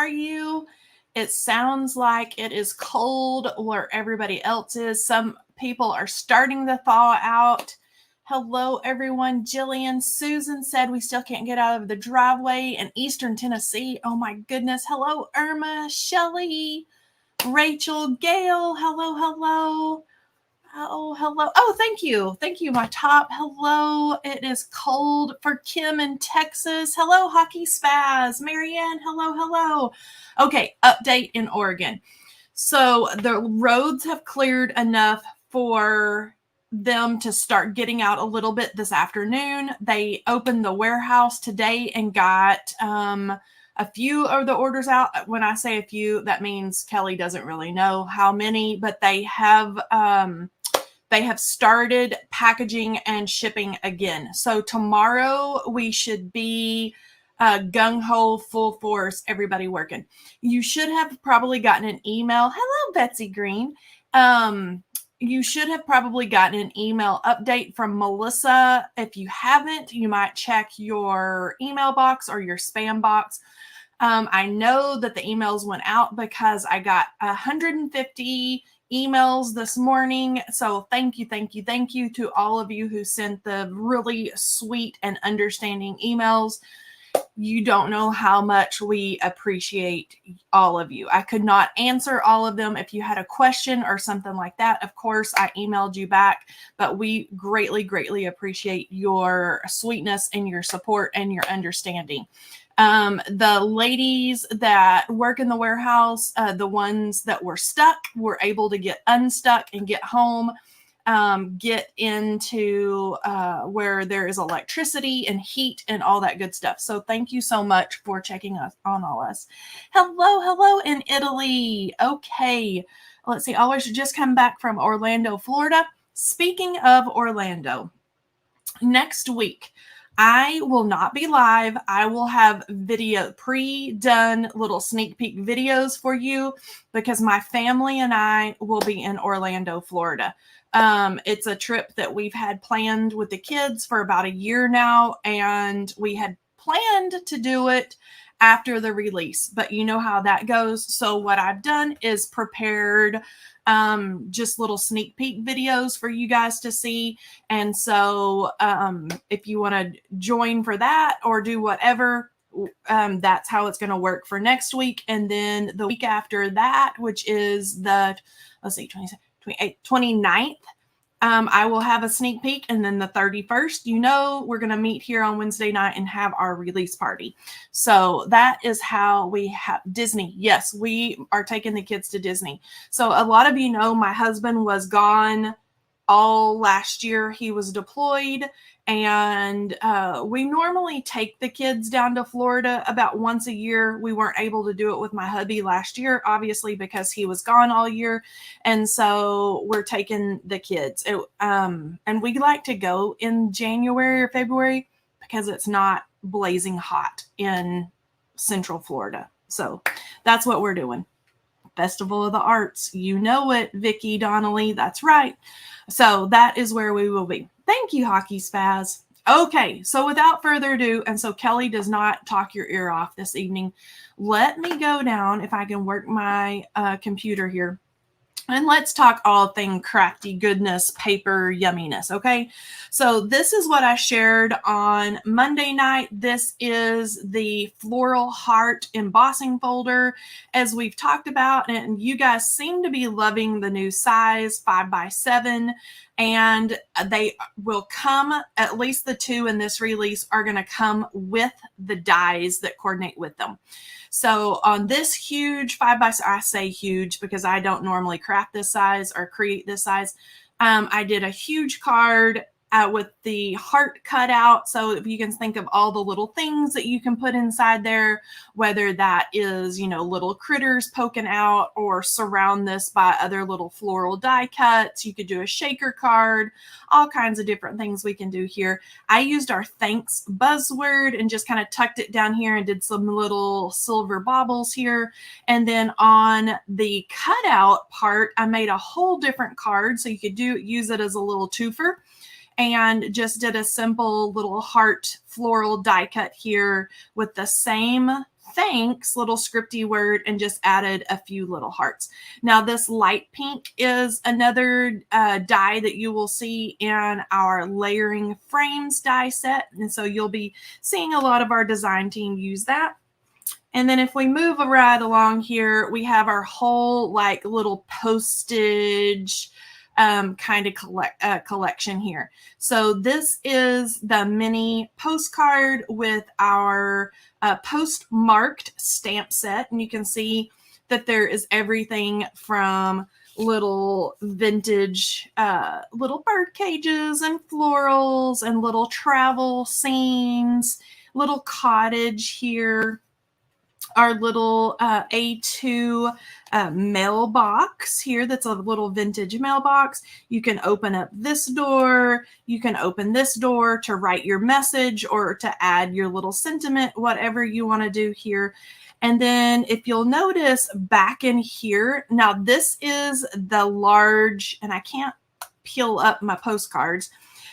are you? It sounds like it is cold where everybody else is. Some people are starting to thaw out. Hello, everyone. Jillian, Susan said we still can't get out of the driveway in Eastern Tennessee. Oh my goodness. Hello, Irma, Shelley, Rachel, Gail. Hello, hello. Oh, hello. Oh, thank you. Thank you, my top. Hello. It is cold for Kim in Texas. Hello, Hockey Spaz. Marianne, hello, hello. Okay, update in Oregon. So the roads have cleared enough for them to start getting out a little bit this afternoon. They opened the warehouse today and got a few of the orders out. When I say a few, that means Kelley doesn't really know how many, but they have started packaging and shipping again. So tomorrow we should be gung-ho, full force, everybody working. You should have probably gotten an email. Hello, Betsy Green. You should have probably gotten an email update from Melissa. If you haven't, you might check your email box or your spam box. I know that the emails went out because I got 150 emails this morning. So thank you to all of you who sent the really sweet and understanding emails. You don't know how much we appreciate all of you. I could not answer all of them. If you had a question or something like that, of course, I emailed you back, but we greatly appreciate your sweetness and your support and your understanding. The ladies that work in the warehouse, the ones that were stuck, were able to get unstuck and get home, get into where there is electricity and heat and all that good stuff. So thank you so much for checking us on all us. Hello in Italy. Okay, let's see. I just come back from Orlando, Florida. Speaking of Orlando, next week, I will not be live. I will have pre-done little sneak peek videos for you because my family and I will be in Orlando, Florida. It's a trip that we've had planned with the kids for about a year now, and we had planned to do it after the release, but you know how that goes. So what I've done is prepared just little sneak peek videos for you guys to see. And so if you want to join for that or do whatever, that's how it's going to work for next week. And then the week after that, which is the, 29th, I will have a sneak peek. And then the 31st, we're going to meet here on Wednesday night and have our release party. So that is how we have Disney. Yes, we are taking the kids to Disney. So a lot of you know my husband was gone all last year. He was deployed, and we normally take the kids down to Florida about once a year. We weren't able to do it with my hubby last year, obviously, because he was gone all year. And so we're taking the kids. And we like to go in January or February because it's not blazing hot in Central Florida. So that's what we're doing. Festival of the Arts. You know it, Vicki Donnelly. That's right. So that is where we will be. Thank you, Hockey Spaz. Okay, so without further ado, and so Kelley does not talk your ear off this evening, let me go down, if I can work my computer here, and let's talk all thing crafty goodness, paper yumminess, okay? So this is what I shared on Monday night. This is the floral heart embossing folder, as we've talked about, and you guys seem to be loving the new size 5x7, and they will come, at least the two in this release are going to come with the dies that coordinate with them. So on this huge 5x, I say huge because I don't normally craft this size or create this size. I did a huge card with the heart cut out. So if you can think of all the little things that you can put inside there, whether that is, little critters poking out or surround this by other little floral die cuts. You could do a shaker card, all kinds of different things we can do here. I used our thanks buzzword and just kind of tucked it down here and did some little silver baubles here. And then on the cutout part, I made a whole different card. So you could use it as a little twofer. And just did a simple little heart floral die cut here with the same thanks little scripty word and just added a few little hearts. Now this light pink is another die that you will see in our layering frames die set. And so you'll be seeing a lot of our design team use that. And then if we move right along here, we have our whole like little postage kind of collection here. So this is the mini postcard with our postmarked stamp set. And you can see that there is everything from little vintage little bird cages and florals and little travel scenes, little cottage here, our little A2 mailbox here. That's a little vintage mailbox. You can open up this door. You can open this door to write your message or to add your little sentiment, whatever you want to do here. And then if you'll notice back in here, now this is the large, and I can't peel up my postcards,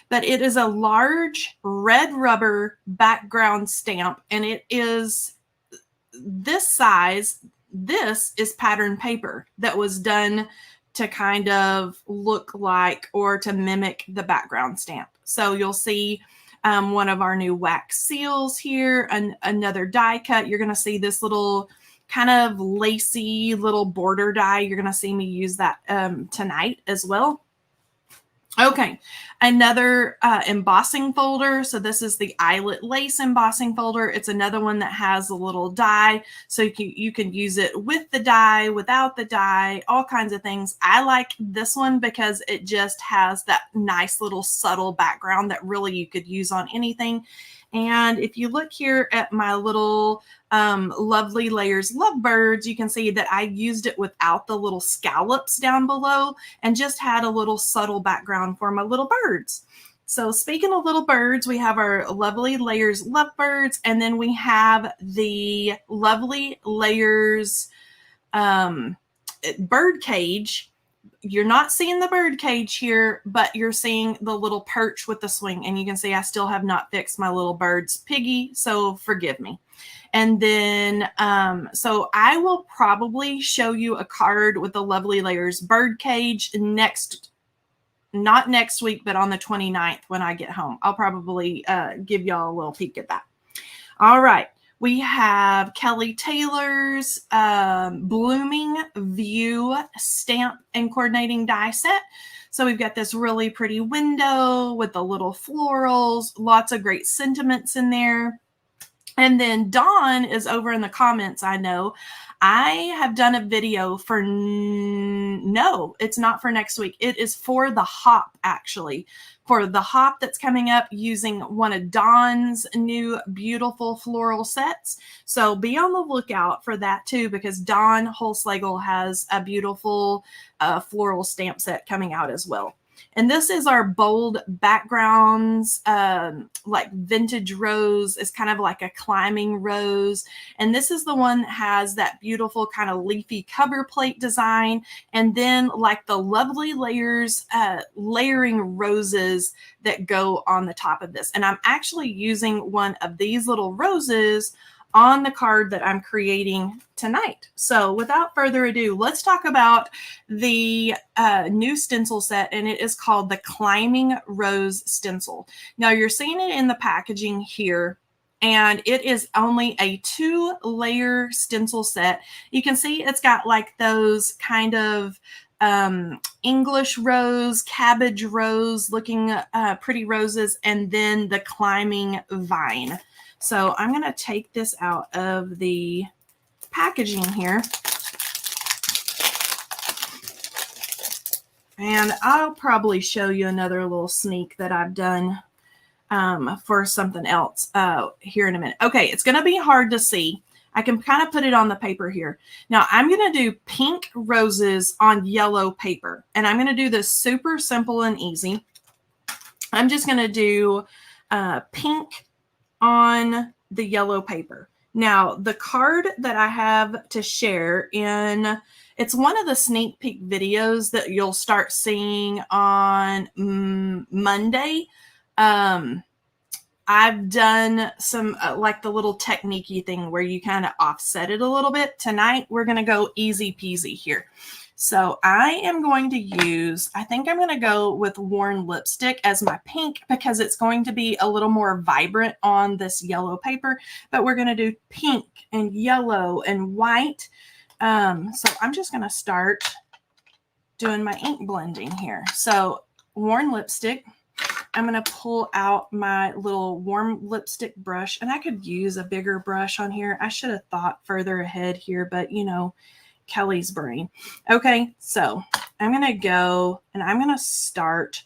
but it is a large red rubber background stamp, and it is this size. This is pattern paper that was done to kind of look like or to mimic the background stamp. So you'll see one of our new wax seals here, another die cut. You're going to see this little kind of lacy little border die. You're going to see me use that tonight as well. Okay, another embossing folder. So this is the eyelet lace embossing folder. It's another one that has a little die. So you can use it with the die, without the die, all kinds of things. I like this one because it just has that nice little subtle background that really you could use on anything. And if you look here at my little Lovely Layers Lovebirds, you can see that I used it without the little scallops down below and just had a little subtle background for my little birds. So speaking of little birds, we have our Lovely Layers Lovebirds, and then we have the Lovely Layers bird cage. You're not seeing the bird cage here, but you're seeing the little perch with the swing. And you can see I still have not fixed my little bird's piggy, so forgive me. And then, so I will probably show you a card with the Lovely Layers bird cage not next week, but on the 29th when I get home. I'll probably give y'all a little peek at that. All right. We have Kelley Taylor's Blooming View stamp and coordinating die set. So we've got this really pretty window with the little florals, lots of great sentiments in there. And then Dawn is over in the comments, I know. I have done a video for, no, it's not for next week. It is for the hop, actually. For the hop that's coming up using one of Dawn's new beautiful floral sets. So be on the lookout for that too, because Dawn Holzlegel has a beautiful floral stamp set coming out as well. And this is our bold backgrounds, like vintage rose is kind of like a climbing rose. And this is the one that has that beautiful kind of leafy cover plate design. And then like the Lovely Layers layering roses that go on the top of this. And I'm actually using one of these little roses on the card that I'm creating tonight. So without further ado, let's talk about the new stencil set, and it is called the Climbing Rose Stencil. Now you're seeing it in the packaging here, and it is only a 2-layer stencil set. You can see it's got like those kind of English rose, cabbage rose looking pretty roses, and then the climbing vine. So I'm going to take this out of the packaging here. And I'll probably show you another little sneak that I've done for something else here in a minute. Okay, it's going to be hard to see. I can kind of put it on the paper here. Now I'm going to do pink roses on yellow paper. And I'm going to do this super simple and easy. I'm just going to do pink on the yellow paper. Now, the card that I have to share in, it's one of the sneak peek videos that you'll start seeing on Monday. I I've done some like the little technique-y thing where you kind of offset it a little bit. Tonight, we're going to go easy peasy here. So I am going to use, I think I'm going to go with Worn Lipstick as my pink because it's going to be a little more vibrant on this yellow paper, but we're going to do pink and yellow and white. So I'm just going to start doing my ink blending here. So Worn Lipstick, I'm going to pull out my little warm lipstick brush, and I could use a bigger brush on here. I should have thought further ahead here, but you know, Kelley's brain. Okay, so I'm going to go and I'm going to start.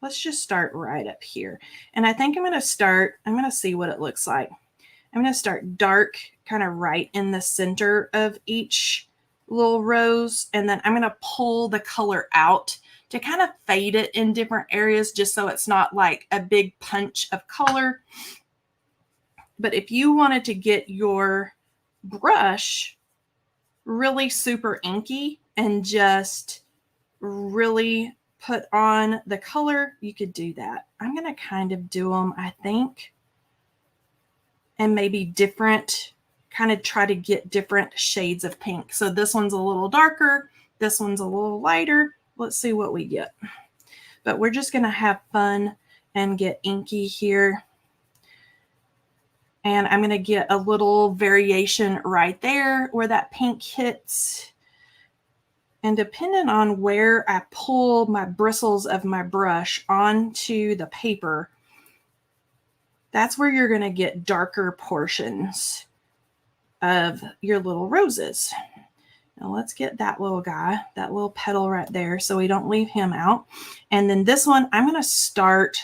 Let's just start right up here. And I think I'm going to see what it looks like. I'm going to start dark, kind of right in the center of each little rose. And then I'm going to pull the color out to kind of fade it in different areas, just so it's not like a big punch of color. But if you wanted to get your brush really super inky and just really put on the color, you could do that. I'm going to kind of do them, I think, and maybe different, kind of try to get different shades of pink. So this one's a little darker, this one's a little lighter. Let's see what we get. But we're just going to have fun and get inky here. And I'm going to get a little variation right there where that pink hits. And depending on where I pull my bristles of my brush onto the paper, that's where you're going to get darker portions of your little roses. Now let's get that little guy, that little petal right there, so we don't leave him out. And then this one, I'm going to start,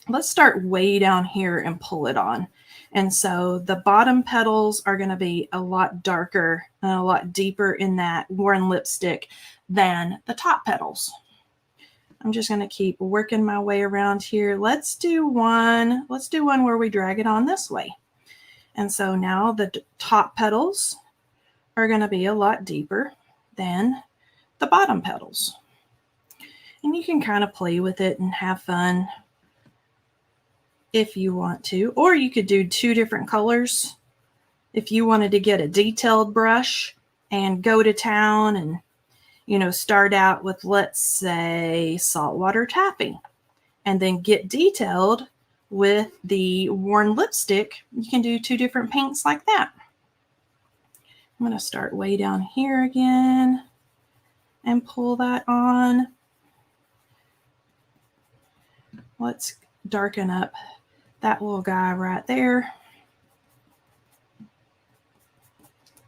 let's start way down here and pull it on. And so the bottom petals are going to be a lot darker and a lot deeper in that Worn Lipstick than the top petals. I'm just going to keep working my way around here. Let's do one where we drag it on this way. And so now the top petals are going to be a lot deeper than the bottom petals. And you can kind of play with it and have fun if you want to. Or you could do two different colors. If you wanted to get a detailed brush and go to town and, you know, start out with, let's say, saltwater taffy, and then get detailed with the Worn Lipstick, you can do two different pinks like that. I'm going to start way down here again and pull that on. Let's darken up that little guy right there.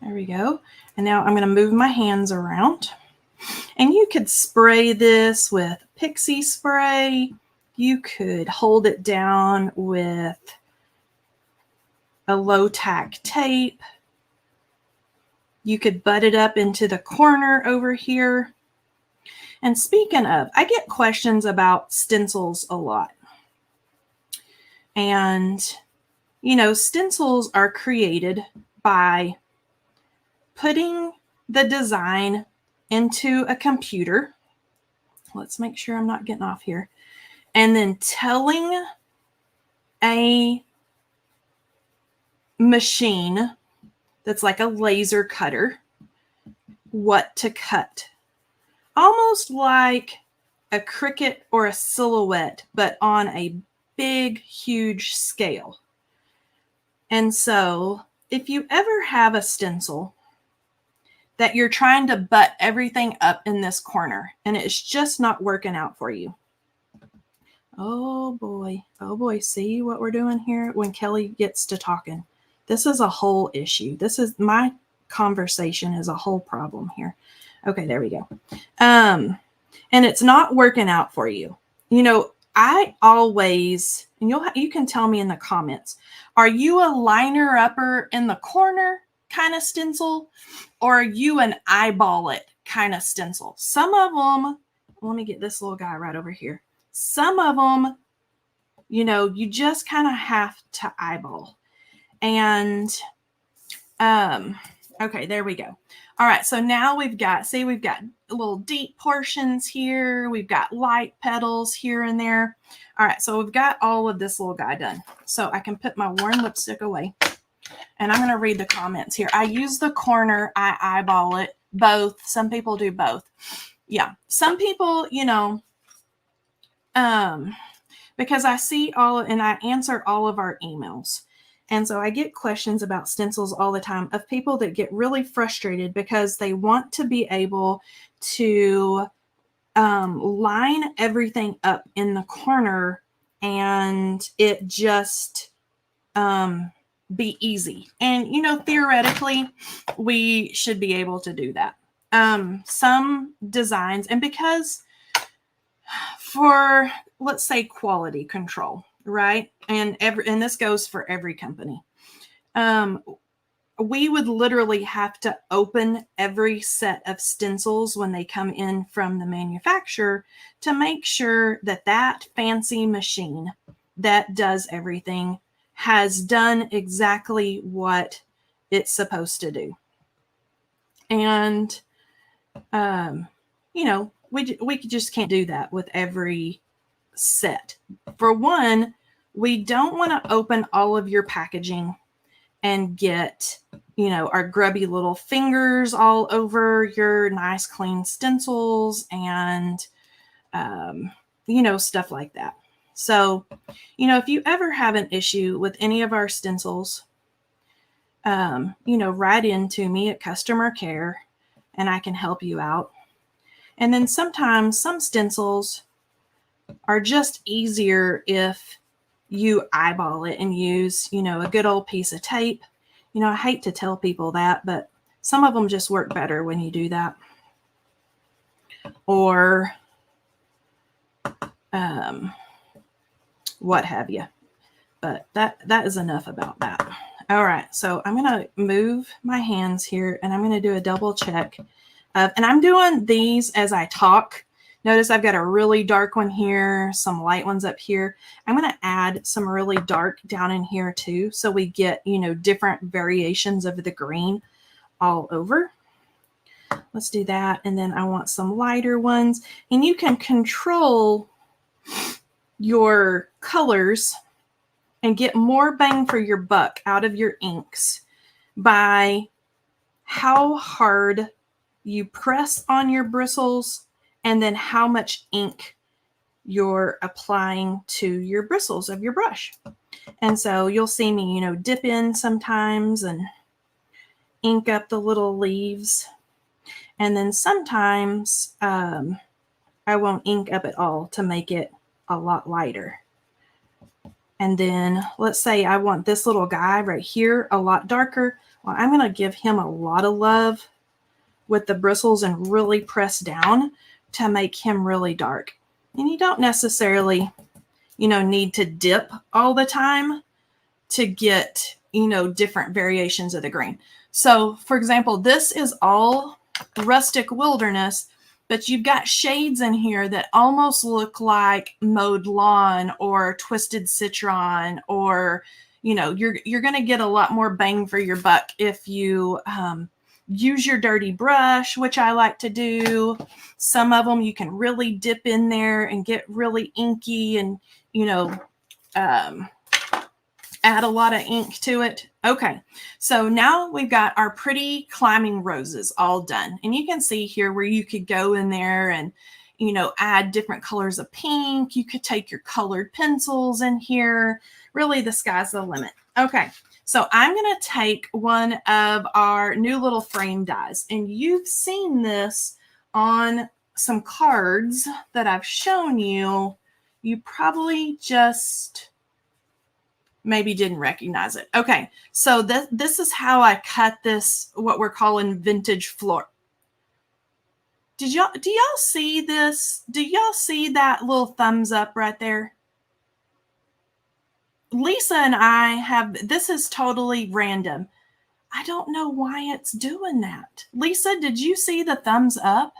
There we go. And now I'm going to move my hands around. And you could spray this with pixie spray. You could hold it down with a low tack tape. You could butt it up into the corner over here. And speaking of, I get questions about stencils a lot. And, you know, stencils are created by putting the design into a computer. Let's make sure I'm not getting off here. And then telling a machine that's like a laser cutter what to cut. Almost like a Cricut or a Silhouette, but on a big, huge scale. And so if you ever have a stencil that you're trying to butt everything up in this corner and it's just not working out for you. Oh boy, see what we're doing here when Kelley gets to talking. This is a whole issue. This is my conversation is a whole problem here. Okay, there we go. And it's not working out for you. You know, I always, and you can tell me in the comments, are you a liner upper in the corner kind of stencil, or are you an eyeball it kind of stencil? Some of them, let me get this little guy right over here. Some of them, you know, you just kind of have to eyeball. And, okay, there we go. All right, so now we've got little deep portions here. We've got light petals here and there. All right, so we've got all of this little guy done. So I can put my worn lipstick away. And I'm going to read the comments here. I use the corner. I eyeball it. Both. Some people do both. Yeah. Some people, you know, because I see all and I answer all of our emails. And so I get questions about stencils all the time of people that get really frustrated because they want to be able to line everything up in the corner and it just be easy. And, you know, theoretically, we should be able to do that. Some designs, and because for, let's say, quality control, right? And this goes for every company. We would literally have to open every set of stencils when they come in from the manufacturer to make sure that that fancy machine that does everything has done exactly what it's supposed to do. And, you know, we just can't do that with every set. For one, we don't want to open all of your packaging and get, you know, our grubby little fingers all over your nice clean stencils and, you know, stuff like that. So, you know, if you ever have an issue with any of our stencils, you know, write in to me at customer care and I can help you out. And then sometimes some stencils are just easier if you eyeball it and use, you know, a good old piece of tape. You know, I hate to tell people that, but some of them just work better when you do that. Or what have you. But that is enough about that. All right, so I'm going to move my hands here and I'm going to do a double check. And I'm doing these as I talk. Notice I've got a really dark one here, some light ones up here. I'm going to add some really dark down in here too, so we get, you know, different variations of the green all over. Let's do that. And then I want some lighter ones. And you can control your colors and get more bang for your buck out of your inks by how hard you press on your bristles and then how much ink you're applying to your bristles of your brush. And so you'll see me, you know, dip in sometimes and ink up the little leaves. And then sometimes I won't ink up at all to make it a lot lighter. And then let's say I want this little guy right here a lot darker. Well, I'm going to give him a lot of love with the bristles and really press down to make him really dark. And you don't necessarily, you know, need to dip all the time to get, you know, different variations of the green. So, for example, this is all rustic wilderness, but you've got shades in here that almost look like mowed lawn or twisted citron, or, you know, you're going to get a lot more bang for your buck if you use your dirty brush, which I like to do. Some of them you can really dip in there and get really inky and, you know, add a lot of ink to it. Okay, so now we've got our pretty climbing roses all done. And you can see here where you could go in there and, you know, add different colors of pink. You could take your colored pencils in here. Really, the sky's the limit. Okay, so I'm going to take one of our new little frame dies. And you've seen this on some cards that I've shown you. You probably just maybe didn't recognize it. Okay, so this is how I cut this, what we're calling vintage floor. Do y'all see this? Do y'all see that little thumbs up right there? Lisa and I have, this is totally random. I don't know why it's doing that. Lisa, did you see the thumbs up?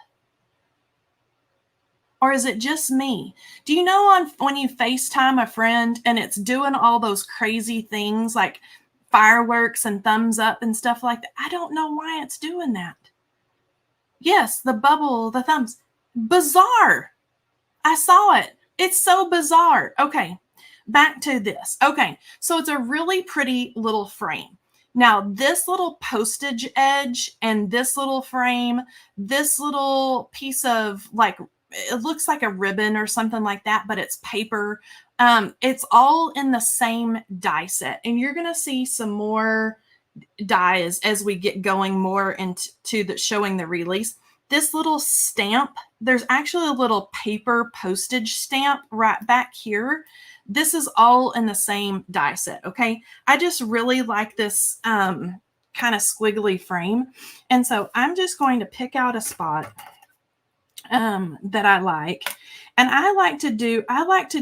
Or is it just me? Do you know when you FaceTime a friend and it's doing all those crazy things like fireworks and thumbs up and stuff like that? I don't know why it's doing that. Yes, the bubble, the thumbs. Bizarre. I saw it. It's so bizarre. Okay, back to this. Okay, so it's a really pretty little frame. Now, this little postage edge and this little frame, this little piece of like, it looks like a ribbon or something like that, but it's paper. It's all in the same die set. And you're going to see some more dies as we get going more into the showing the release. This little stamp, there's actually a little paper postage stamp right back here. This is all in the same die set, okay? I just really like this kind of squiggly frame. And so I'm just going to pick out a spot that I like. And I like to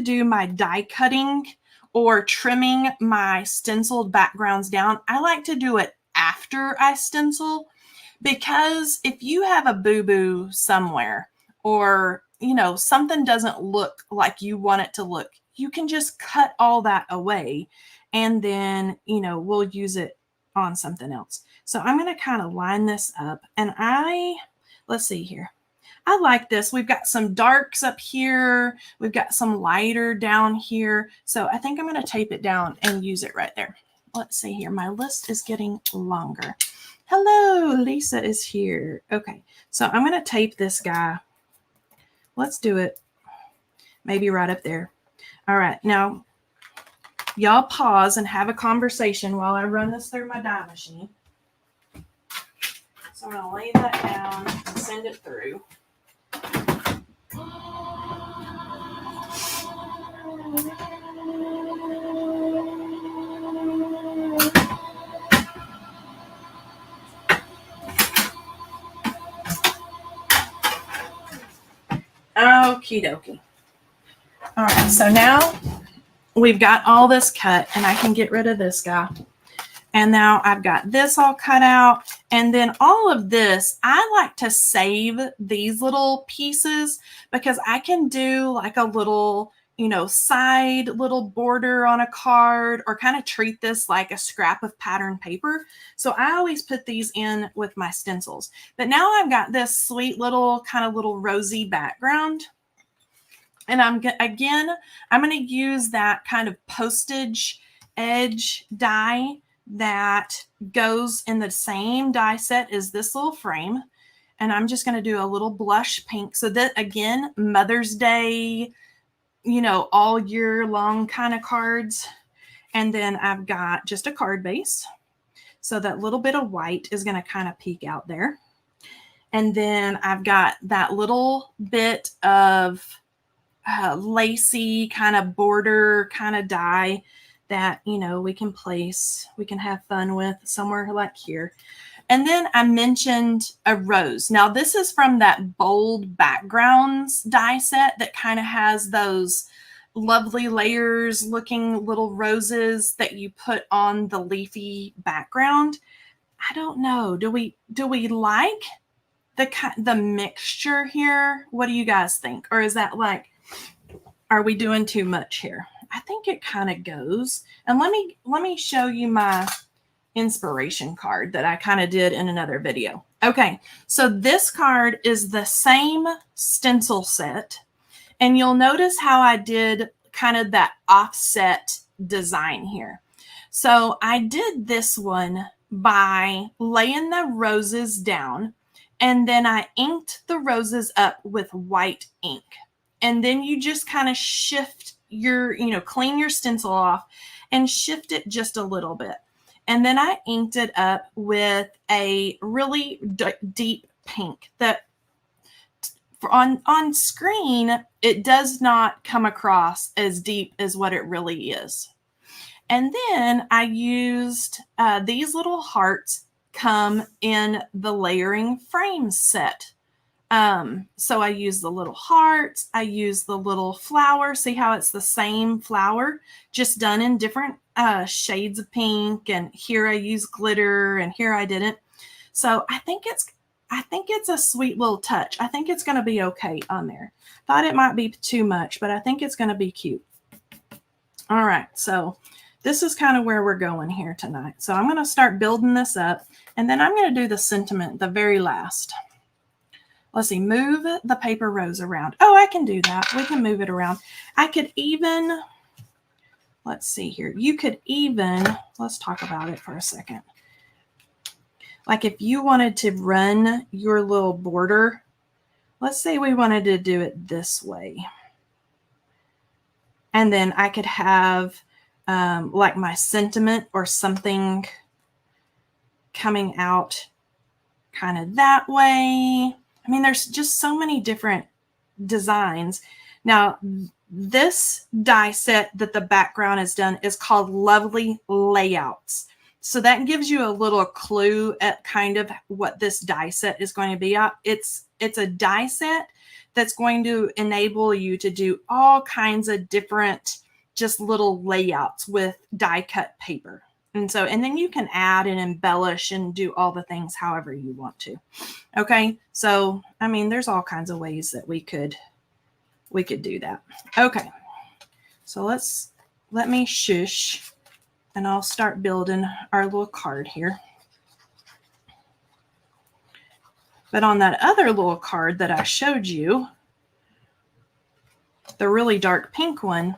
do my die cutting or trimming my stenciled backgrounds down. I like to do it after I stencil, because if you have a boo-boo somewhere, or something doesn't look like you want it to look, you can just cut all that away, and then we'll use it on something else. So I'm going to kind of line this up, and let's see here. I like this. We've got some darks up here. We've got some lighter down here. So I think I'm going to tape it down and use it right there. Let's see here. My list is getting longer. Hello, Lisa is here. Okay, so I'm going to tape this guy. Let's do it maybe right up there. All right, now y'all pause and have a conversation while I run this through my die machine. So I'm going to lay that down and send it through. Okie dokie. All right, so now we've got all this cut, and I can get rid of this guy. And now I've got this all cut out. And then all of this, I like to save these little pieces because I can do like a little, side little border on a card, or kind of treat this like a scrap of pattern paper. So I always put these in with my stencils. But now I've got this sweet little kind of little rosy background. And I'm going to use that kind of postage edge die that goes in the same die set as this little frame. And I'm just going to do a little blush pink. So that, again, Mother's Day, all year long kind of cards. And then I've got just a card base. So that little bit of white is going to kind of peek out there. And then I've got that little bit of lacy kind of border kind of die that we can place, we can have fun with somewhere like here. And then I mentioned a rose. Now this is from that bold backgrounds die set that kind of has those lovely layers looking little roses that you put on the leafy background. I don't know, do we like the mixture here? What do you guys think? Or is that like, are we doing too much here? I think it kind of goes. And let me show you my inspiration card that I kind of did in another video. Okay, so this card is the same stencil set, and you'll notice how I did kind of that offset design here. So I did this one by laying the roses down, and then I inked the roses up with white ink. And then you just kind of shift your, clean your stencil off and shift it just a little bit. And then I inked it up with a really deep pink that on screen, it does not come across as deep as what it really is. And then I used these little hearts come in the layering frame set. So I use the little hearts, I use the little flower. See how it's the same flower, just done in different shades of pink. And here I use glitter, and here I didn't. So I think it's a sweet little touch. I think it's going to be okay on there. Thought it might be too much, but I think it's going to be cute. All right, so this is kind of where we're going here tonight. So I'm going to start building this up, and then I'm going to do the sentiment, the very last. let's see, move the paper rose around. Oh, I can do that. We can move it around. I could even, let's see here. You could even, let's talk about it for a second. Like if you wanted to run your little border, let's say we wanted to do it this way. And then I could have like my sentiment or something coming out kind of that way. I mean, there's just so many different designs. Now, this die set that the background is done is called Lovely Layouts. So that gives you a little clue at kind of what this die set is going to be. It's a die set that's going to enable you to do all kinds of different just little layouts with die cut paper. And then you can add and embellish and do all the things however you want to. Okay, so I mean, there's all kinds of ways that we could do that. Okay, so let me shush and I'll start building our little card here. But on that other little card that I showed you, the really dark pink one,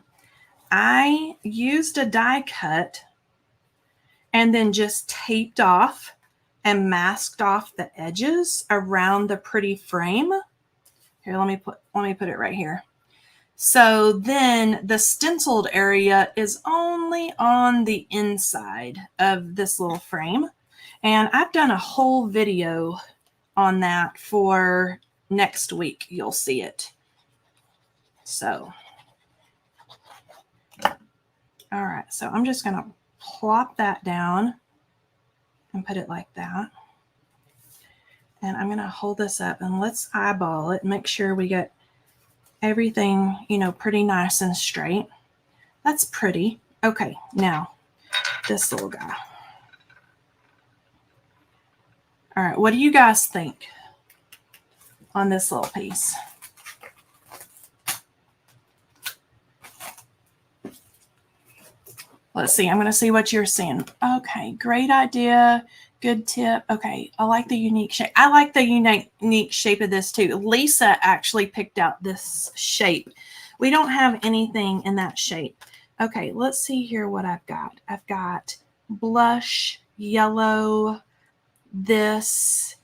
I used a die cut and then just taped off and masked off the edges around the pretty frame. Here, let me put it right here. So then the stenciled area is only on the inside of this little frame. And I've done a whole video on that for next week. You'll see it. So, all right. So I'm just going to plop that down and put it like that. And I'm going to hold this up and let's eyeball it. Make sure we get everything, you know, pretty nice and straight. That's pretty. Okay, now this little guy. All right, what do you guys think on this little piece? Let's see, I'm going to see what you're seeing. Okay, great idea. Good tip. Okay, I like the unique shape. I like the unique shape of this too. Lisa actually picked out this shape. We don't have anything in that shape. Okay, let's see here what I've got. I've got blush, yellow, this.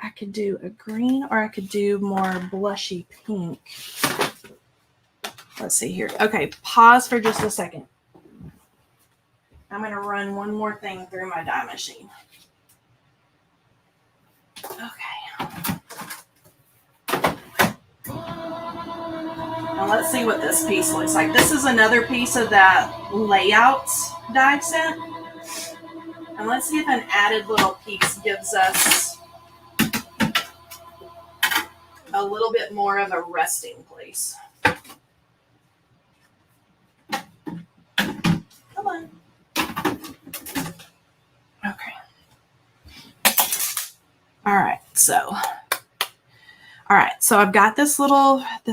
I could do a green or I could do more blushy pink. Let's see here. Okay, pause for just a second. I'm going to run one more thing through my die machine. Okay. Now let's see what this piece looks like. This is another piece of that layouts die set. And let's see if an added little piece gives us a little bit more of a resting place. Come on. Okay. All right, so I've got this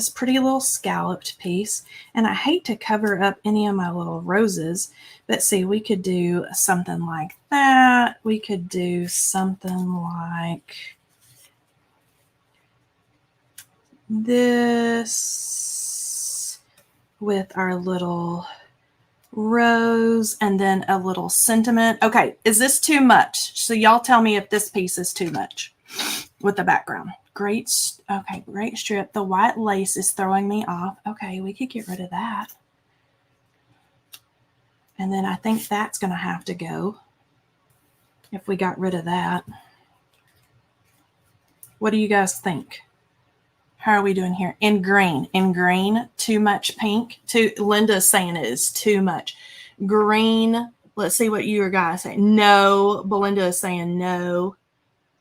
pretty little scalloped piece, and I hate to cover up any of my little roses, but see, we could do something like that. We could do something like this with our little rose and then a little sentiment. Okay, is this too much? So y'all tell me if this piece is too much with the background. Great. Okay, great strip. The white lace is throwing me off. Okay, we could get rid of that. And then I think that's going to have to go if we got rid of that. What do you guys think? How are we doing here? In green, too much pink. Linda's saying it is too much. Green, let's see what you guys say. No, Belinda is saying no.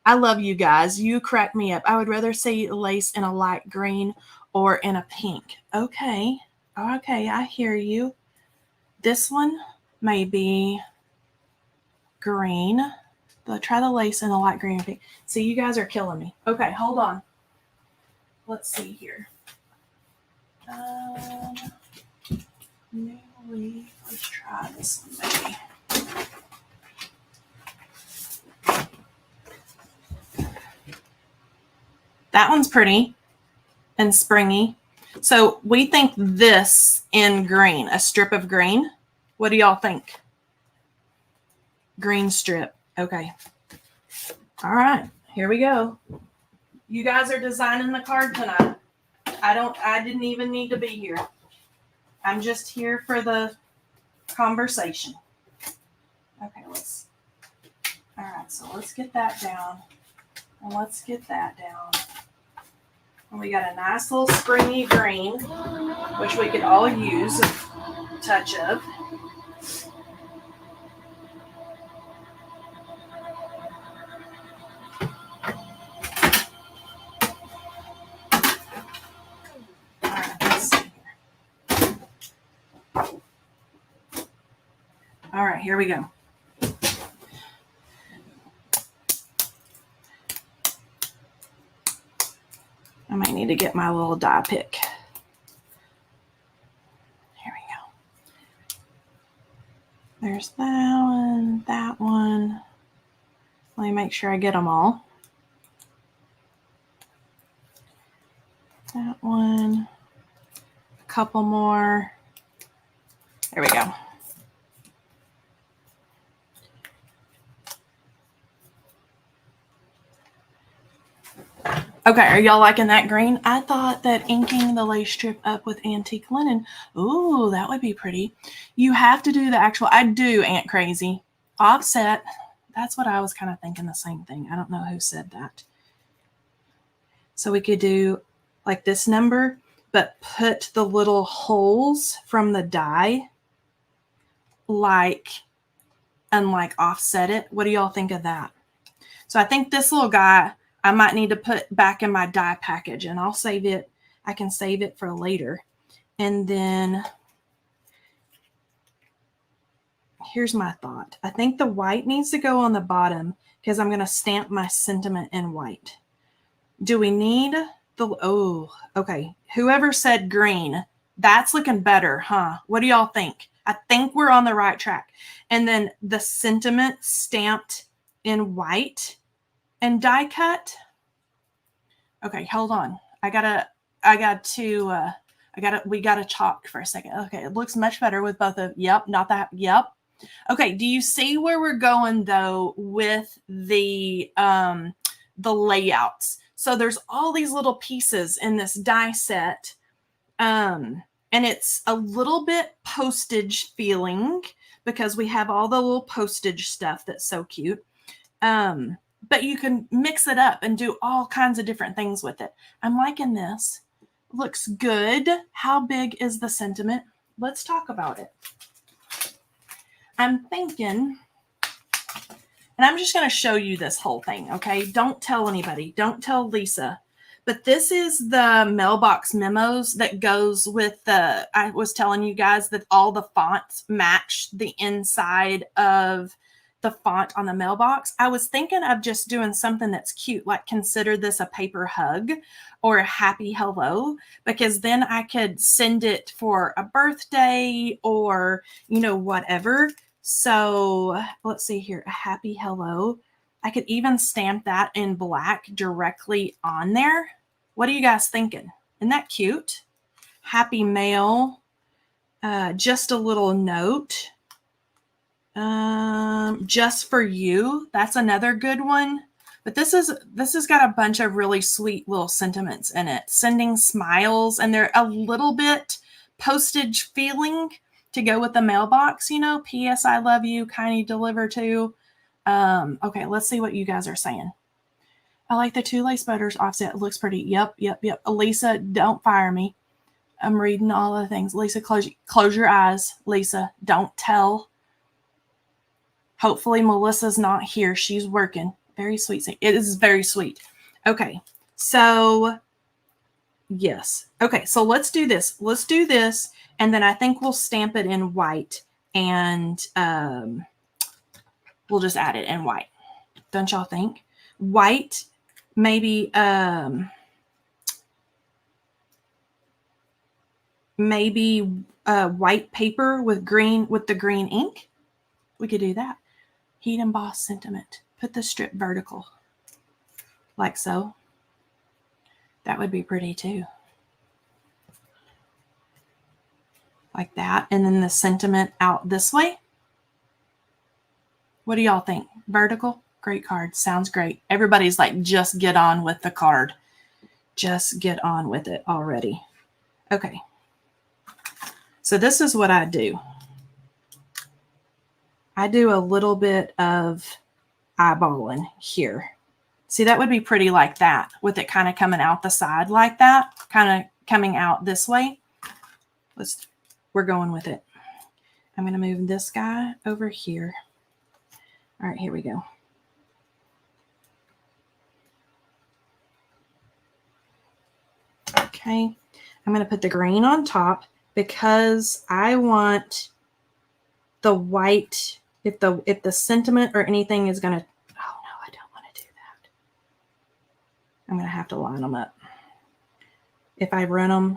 I love you guys. You crack me up. I would rather see lace in a light green or in a pink. Okay, I hear you. This one may be green. But try the lace in a light green and pink. See, you guys are killing me. Okay, hold on. Let's see here. Let's try this one maybe. That one's pretty and springy. So we think this in green, a strip of green. What do y'all think? Green strip. Okay. All right, here we go. You guys are designing the card tonight. I didn't even need to be here. I'm just here for the conversation. Okay, all right, so let's get that down. And let's get that down. And we got a nice little springy green, which we could all use a touch of. All right, let's see here. All right, here we go. I might need to get my little die pick. Here we go. There's that one. Let me make sure I get them all. That one. A couple more. There we go. Okay, are y'all liking that green? I thought that inking the lace strip up with antique linen, ooh, that would be pretty. You have to do the actual, I do, Aunt Crazy. Offset, that's what I was kind of thinking, the same thing. I don't know who said that. So we could do like this number, but put the little holes from the die and offset it. What do y'all think of that? So I think this little guy, I might need to put back in my die package, and I'll save it. I can save it for later. And then here's my thought. I think the white needs to go on the bottom because I'm going to stamp my sentiment in white. Do we need oh, okay. Whoever said green, that's looking better, huh? What do y'all think? I think we're on the right track. And then the sentiment stamped in white and die cut. Okay, hold on. We gotta chalk for a second. Okay, it looks much better with both of, yep, not that, yep. Okay, do you see where we're going though with the layouts? So there's all these little pieces in this die set. And it's a little bit postage feeling because we have all the little postage stuff that's so cute. But you can mix it up and do all kinds of different things with it. I'm liking this. Looks good. How big is the sentiment? Let's talk about it. I'm thinking, and I'm just going to show you this whole thing, okay? Don't tell anybody. Don't tell Lisa. But this is the mailbox memos that goes with I was telling you guys that all the fonts match the inside of the font on the mailbox. I was thinking of just doing something that's cute, like consider this a paper hug or a happy hello, because then I could send it for a birthday or, whatever. So let's see here, a happy hello. I could even stamp that in black directly on there. What are you guys thinking? Isn't that cute? Happy mail, just a little note. Just for you. That's another good one. But this has got a bunch of really sweet little sentiments in it. Sending smiles, and they're a little bit postage feeling to go with the mailbox, P.S. I love you, kindly deliver to. Okay, let's see what you guys are saying. I like the two lace boaters offset. It looks pretty. Yep. Lisa, don't fire me. I'm reading all the things. Lisa, close your eyes. Lisa, don't tell. Hopefully Melissa's not here. She's working. Very sweet. It is very sweet. Okay. So, yes. Okay. So let's do this. Let's do this. And then I think we'll stamp it in white. And we'll just add it in white. Don't y'all think? White, maybe white paper with the green ink. We could do that. Heat emboss sentiment. Put the strip vertical, like so. That would be pretty too. Like that. And then the sentiment out this way. What do y'all think? Vertical? Great card. Sounds great. Everybody's like, just get on with the card. Just get on with it already. Okay. So this is what I do. I do a little bit of eyeballing here. See, that would be pretty like that, with it kind of coming out the side like that, kind of coming out this way. We're going with it. I'm going to move this guy over here. All right, here we go. Okay, I'm going to put the green on top because I want the white, if the sentiment or anything is going to, oh no, I don't want to do that. I'm going to have to line them up. If I'm running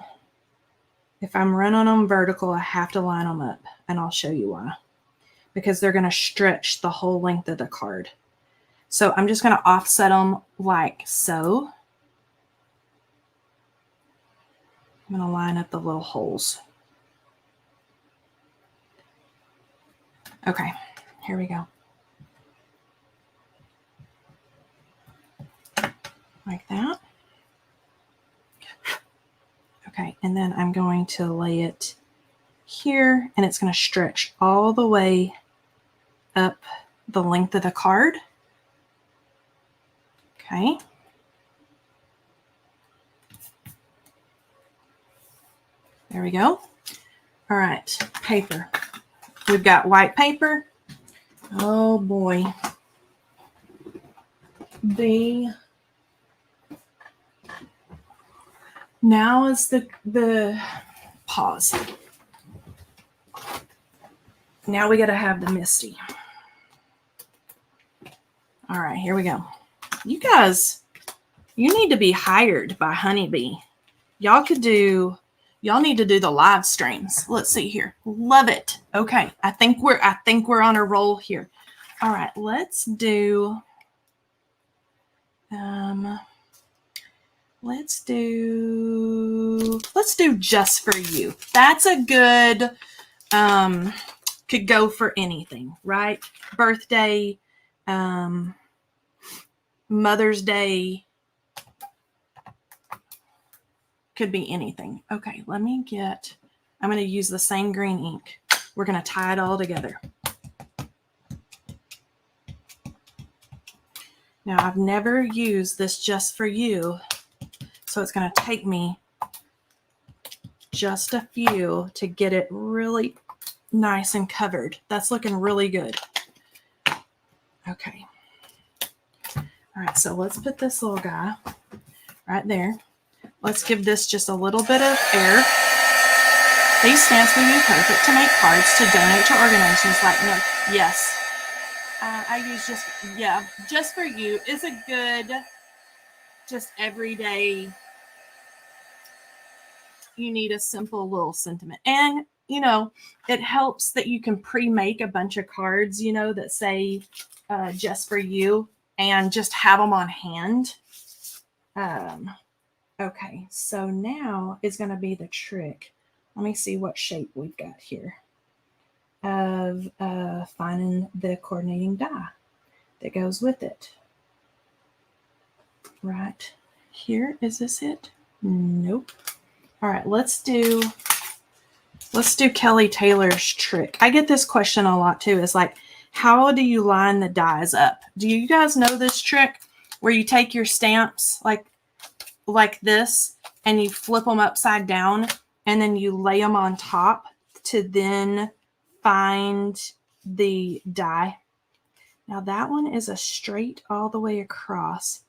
them vertical, I have to line them up, and I'll show you why. Because they're going to stretch the whole length of the card. So I'm just going to offset them like so. I'm going to line up the little holes. Okay, here we go. Like that. Okay, and then I'm going to lay it here, and it's going to stretch all the way up the length of the card. Okay. There we go. All right, paper. We've got white paper. Oh boy. Now is the pause. Now we got to have the Misty. All right, here we go. You guys, you need to be hired by Honeybee. Y'all need to do the live streams. Let's see here. Love it. Okay, I think we're on a roll here. All right, let's do Just For You. That's a good could go for anything, right? Birthday, Mother's Day, could be anything. Okay, I'm going to use the same green ink. We're going to tie it all together. Now, I've never used this Just For You, so it's going to take me just a few to get it really nice and covered. That's looking really good. Okay. All right, so let's put this little guy right there. Let's give this just a little bit of air. These stamps would be perfect to make cards to donate to organizations like no. Yes. I use Just For You is a good, just everyday, you need a simple little sentiment. And, it helps that you can pre-make a bunch of cards, that say Just For You and just have them on hand. Okay, so now is going to be the trick. Let me see what shape we've got here of finding the coordinating die that goes with it. Right here, is this it? Nope. All right, let's do Kelley Taylor's trick. I get this question a lot too. It's like, how do you line the dies up? Do you guys know this trick where you take your stamps like this and you flip them upside down and then you lay them on top to then find the die? Now that one is a straight all the way across.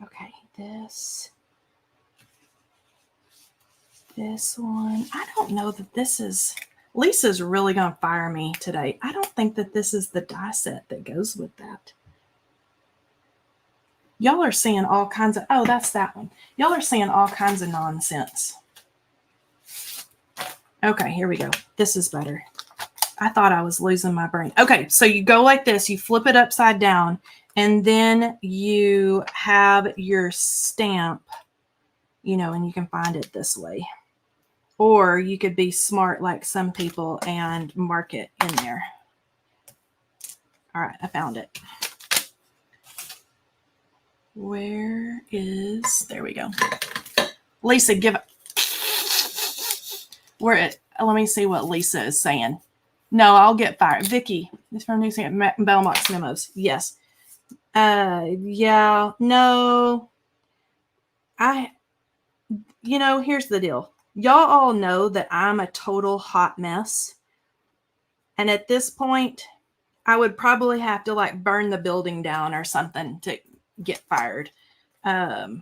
Okay, this one, I don't know that this is, Lisa's really going to fire me today. I don't think that this is the die set that goes with that. Y'all are seeing all kinds of, oh, that's that one. Y'all are seeing all kinds of nonsense. Okay, here we go. This is better. I thought I was losing my brain. Okay, so you go like this, you flip it upside down, And then you have your stamp, you know, and you can find it this way. Or you could be smart like some people and mark it in there. All right, I found it. Where is, there we go. Lisa, give it. Let me see what Lisa is saying. No, I'll get fired. Vicky, this from New Belmont's Memos. Yes. Yeah, no. You know, here's the deal. Y'all all know that I'm a total hot mess. And at this point, I would probably have to like burn the building down or something to get fired. I've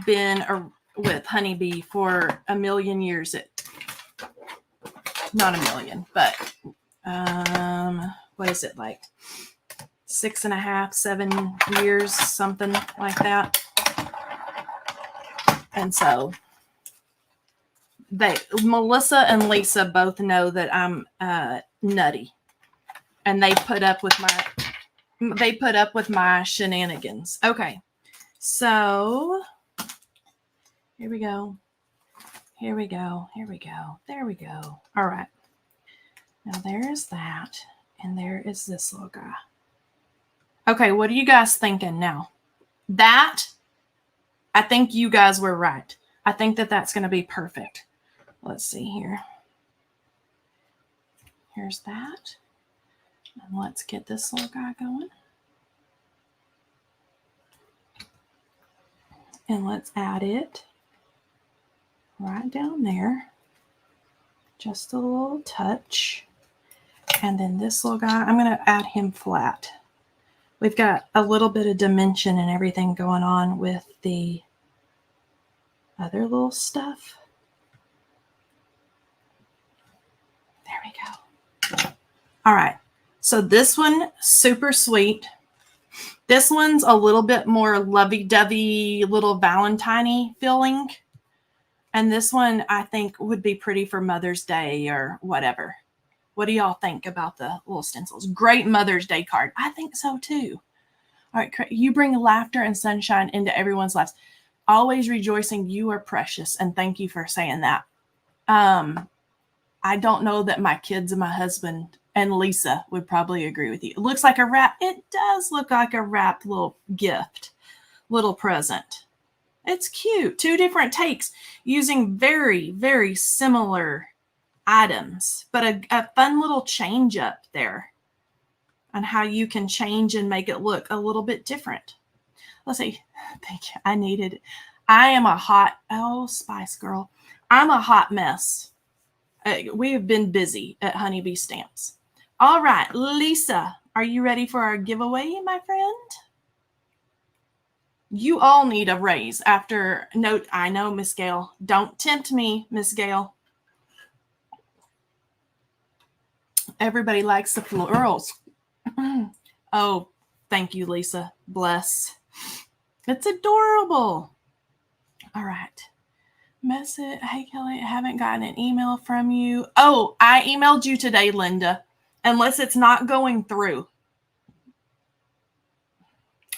been with Honeybee for a million years. Not a million, but what is it, like 6.5, 7 years, something like that. And so Melissa and Lisa both know that I'm nutty, and they put up with my shenanigans. Okay, so here we go. Here we go. Here we go. There we go. All right. Now there is that, and there is this little guy. Okay, what are you guys thinking now? That, I think you guys were right. I think that that's going to be perfect. Let's see here. Here's that. And let's get this little guy going. And let's add it right down there. Just a little touch. And then this little guy, I'm going to add him flat. We've got a little bit of dimension and everything going on with the other little stuff. There we go. All right. So this one, super sweet. This one's a little bit more lovey-dovey, little Valentine-y feeling. And this one, I think, would be pretty for Mother's Day or whatever. What do y'all think about the little stencils? Great Mother's Day card. I think so, too. All right. You bring laughter and sunshine into everyone's lives. Always rejoicing. You are precious. And thank you for saying that. I don't know that my kids and my husband and Lisa would probably agree with you. It looks like a wrap. It does look like a wrapped little gift, little present. It's cute. 2 different takes using very, very similar items, but a fun little change up there on how you can change and make it look a little bit different. Let's see. Thank you. I am a hot, Spice Girl. I'm a hot mess. We have been busy at Honeybee Stamps. All right, Lisa, are you ready for our giveaway, my friend? You all need a raise after note. I know, Miss Gail. Don't tempt me, Miss Gail. Everybody likes the florals. Oh, thank you, Lisa. Bless. It's adorable. All right. Message. Hey, Kelly, I haven't gotten an email from you. Oh, I emailed you today, Linda. Unless it's not going through.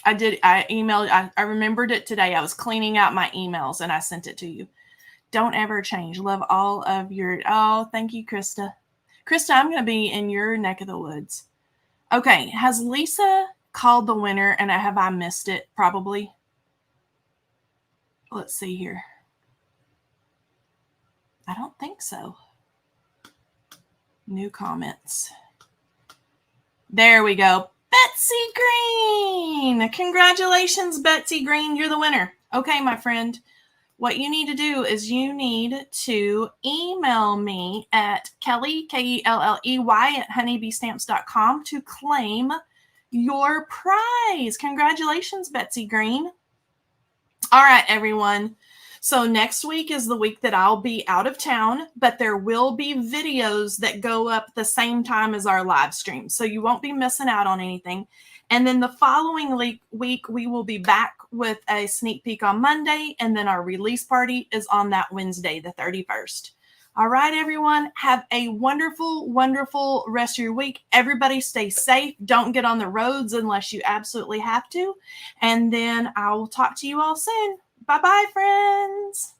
I did. I emailed. I remembered it today. I was cleaning out my emails and I sent it to you. Don't ever change. Love all of your. Oh, thank you, Krista. Krista, I'm going to be in your neck of the woods. Okay. Has Lisa called the winner and have I missed it? Probably. Let's see here. I don't think so. New comments. There we go. Betsy Green. Congratulations, Betsy Green. You're the winner. Okay, my friend. What you need to do is you need to email me at Kelley, Kelley, at honeybeestamps.com to claim your prize. Congratulations, Betsy Green. All right, everyone. So next week is the week that I'll be out of town, but there will be videos that go up the same time as our live stream. So you won't be missing out on anything. And then the following week, we will be back with a sneak peek on Monday. And then our release party is on that Wednesday, the 31st. All right, everyone. Have a wonderful, wonderful rest of your week. Everybody stay safe. Don't get on the roads unless you absolutely have to. And then I will talk to you all soon. Bye-bye, friends.